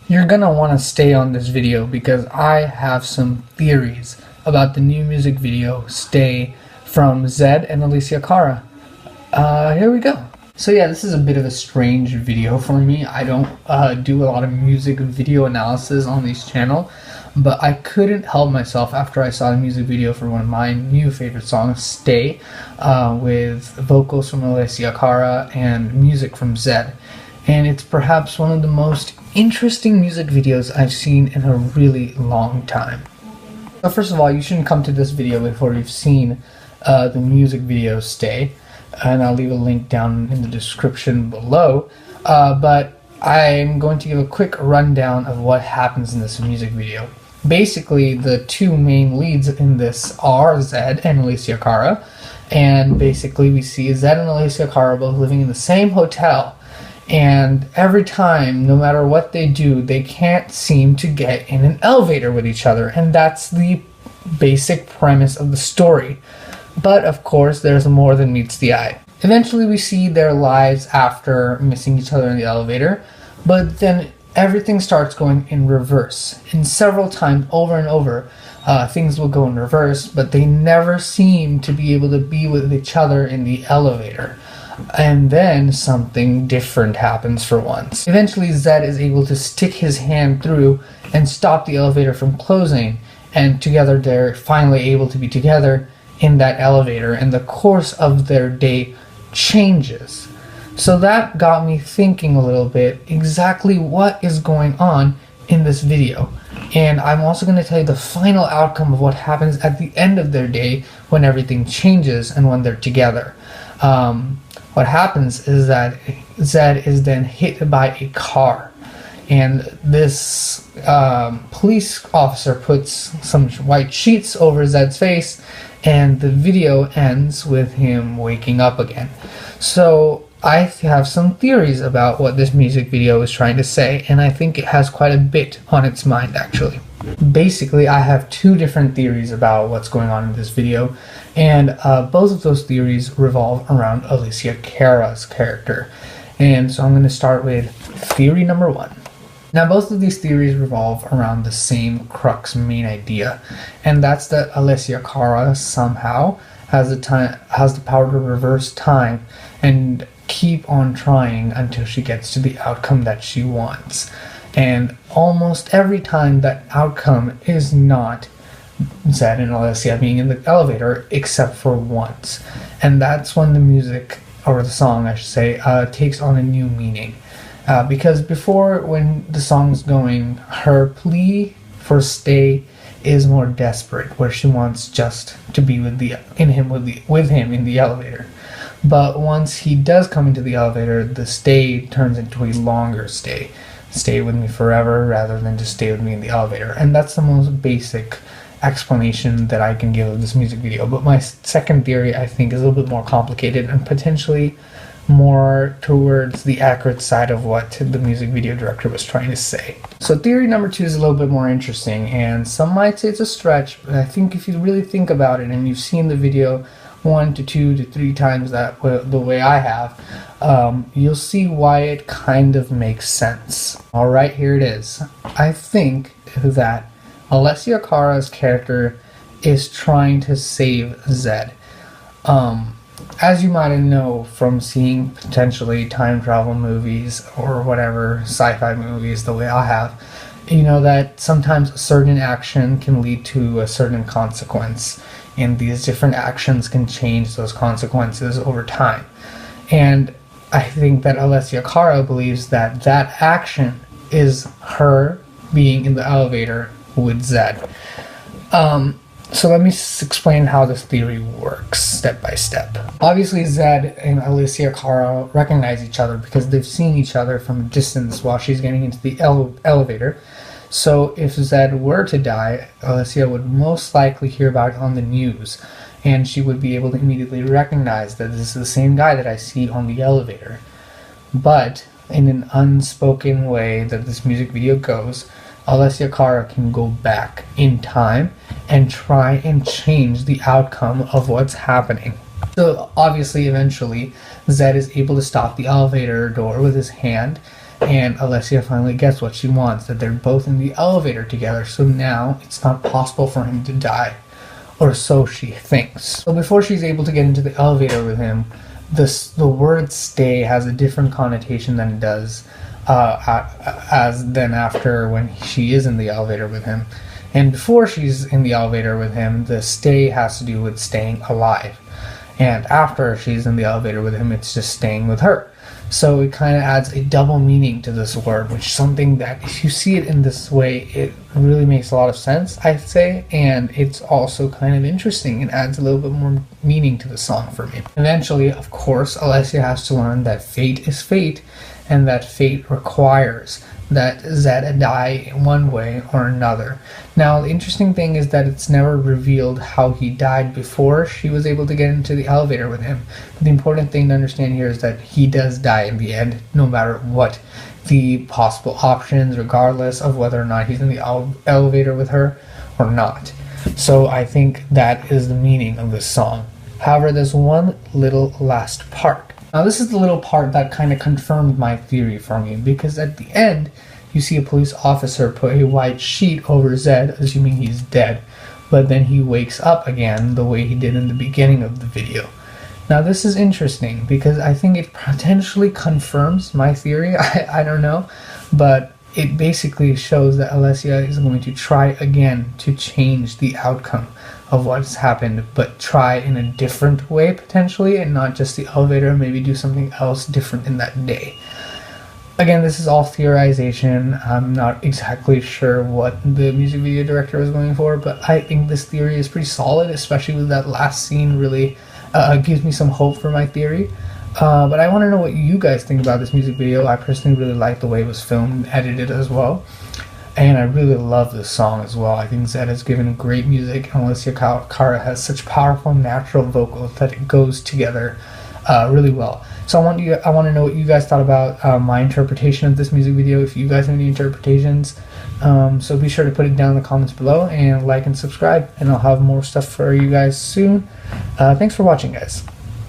You're gonna want to stay on this video because I have some theories about the new music video Stay from Zedd and Alessia Cara. Here we go. So yeah, this is a bit of a strange video for me. I don't do a lot of music video analysis on this channel, but I couldn't help myself after I saw the music video for one of my new favorite songs, Stay, with vocals from Alessia Cara and music from Zedd. And it's perhaps one of the most interesting music videos I've seen in a really long time. So first of all, you shouldn't come to this video before you've seen the music video Stay, and I'll leave a link down in the description below, but I'm going to give a quick rundown of what happens in this music video. Basically, the two main leads in this are Zedd and Alessia Cara, and basically we see Zedd and Alessia Cara both living in the same hotel, and every time, no matter what they do, they can't seem to get in an elevator with each other, and that's the basic premise of the story. But of course, there's more than meets the eye. Eventually we see their lives after missing each other in the elevator, but then everything starts going in reverse. And several times over and over, things will go in reverse, but they never seem to be able to be with each other in the elevator. And then something different happens for once. Eventually Zedd is able to stick his hand through and stop the elevator from closing, and together they're finally able to be together in that elevator, and the course of their day changes. So that got me thinking a little bit exactly what is going on in this video. And I'm also going to tell you the final outcome of what happens at the end of their day when everything changes and when they're together. What happens is that Zedd is then hit by a car, and this police officer puts some white sheets over Zedd's face, and the video ends with him waking up again. So I have some theories about what this music video is trying to say, and I think it has quite a bit on its mind actually. Basically, I have two different theories about what's going on in this video, and both of those theories revolve around Alessia Cara's character. And so I'm going to start with theory number one. Now, both of these theories revolve around the same crux main idea, and that's that Alessia Cara somehow has the power to reverse time and keep on trying until she gets to the outcome that she wants. And almost every time that outcome is not Zedd and Alessia being in the elevator, except for once. And that's when the music, or the song I should say, takes on a new meaning. Because before, when the song's going, her plea for stay is more desperate, where she wants just to be with him in the elevator. But once he does come into the elevator, the stay turns into a longer stay. Stay with me forever rather than just stay with me in the elevator. And that's the most basic explanation that I can give of this music video. But my second theory, I think, is a little bit more complicated and potentially more towards the accurate side of what the music video director was trying to say. So theory number two is a little bit more interesting, and some might say it's a stretch, but I think if you really think about it and you've seen the video 1 to 2 to 3 times the way I have, you'll see why it kind of makes sense. Alright, here it is. I think that Alessia Cara's character is trying to save Zedd. As you might know from seeing potentially time travel movies or whatever, sci-fi movies the way I have, you know that sometimes a certain action can lead to a certain consequence, and these different actions can change those consequences over time. And I think that Alessia Cara believes that that action is her being in the elevator with Zedd. So let me explain how this theory works step by step. Obviously, Zedd and Alessia Cara recognize each other because they've seen each other from a distance while she's getting into the elevator. So if Zedd were to die, Alessia would most likely hear about it on the news, and she would be able to immediately recognize that this is the same guy that I see on the elevator. But in an unspoken way that this music video goes, Alessia Cara can go back in time and try and change the outcome of what's happening. So obviously, eventually, Zedd is able to stop the elevator door with his hand, and Alessia finally gets what she wants, that they're both in the elevator together, so now it's not possible for him to die, or so she thinks. So before she's able to get into the elevator with him, the word stay has a different connotation than it does than after when she is in the elevator with him. And before she's in the elevator with him, the stay has to do with staying alive. And after she's in the elevator with him, it's just staying with her. So it kind of adds a double meaning to this word, which is something that if you see it in this way, it really makes a lot of sense, I'd say. And it's also kind of interesting. It adds a little bit more meaning to the song for me. Eventually, of course, Alessia has to learn that fate is fate, and that fate requires that Zedd die one way or another. Now, the interesting thing is that it's never revealed how he died before she was able to get into the elevator with him. But the important thing to understand here is that he does die in the end, no matter what the possible options, regardless of whether or not he's in the elevator with her or not. So I think that is the meaning of this song. However, there's one little last part. Now this is the little part that kind of confirmed my theory for me, because at the end you see a police officer put a white sheet over Zedd, assuming he's dead, but then he wakes up again the way he did in the beginning of the video. Now this is interesting because I think it potentially confirms my theory. I don't know, but it basically shows that Alessia is going to try again to change the outcome of what's happened, but try in a different way potentially, and not just the elevator, maybe do something else different in that day. Again, this is all theorization. I'm not exactly sure what the music video director was going for, but I think this theory is pretty solid, especially with that last scene really gives me some hope for my theory. But I want to know what you guys think about this music video. I personally really like the way it was filmed and edited as well. And I really love this song as well. I think Zedd has given great music, and Alessia Cara has such powerful natural vocals that it goes together really well. So I want to know what you guys thought about my interpretation of this music video. If you guys have any interpretations, so be sure to put it down in the comments below, and like and subscribe, and I'll have more stuff for you guys soon. Thanks for watching, guys.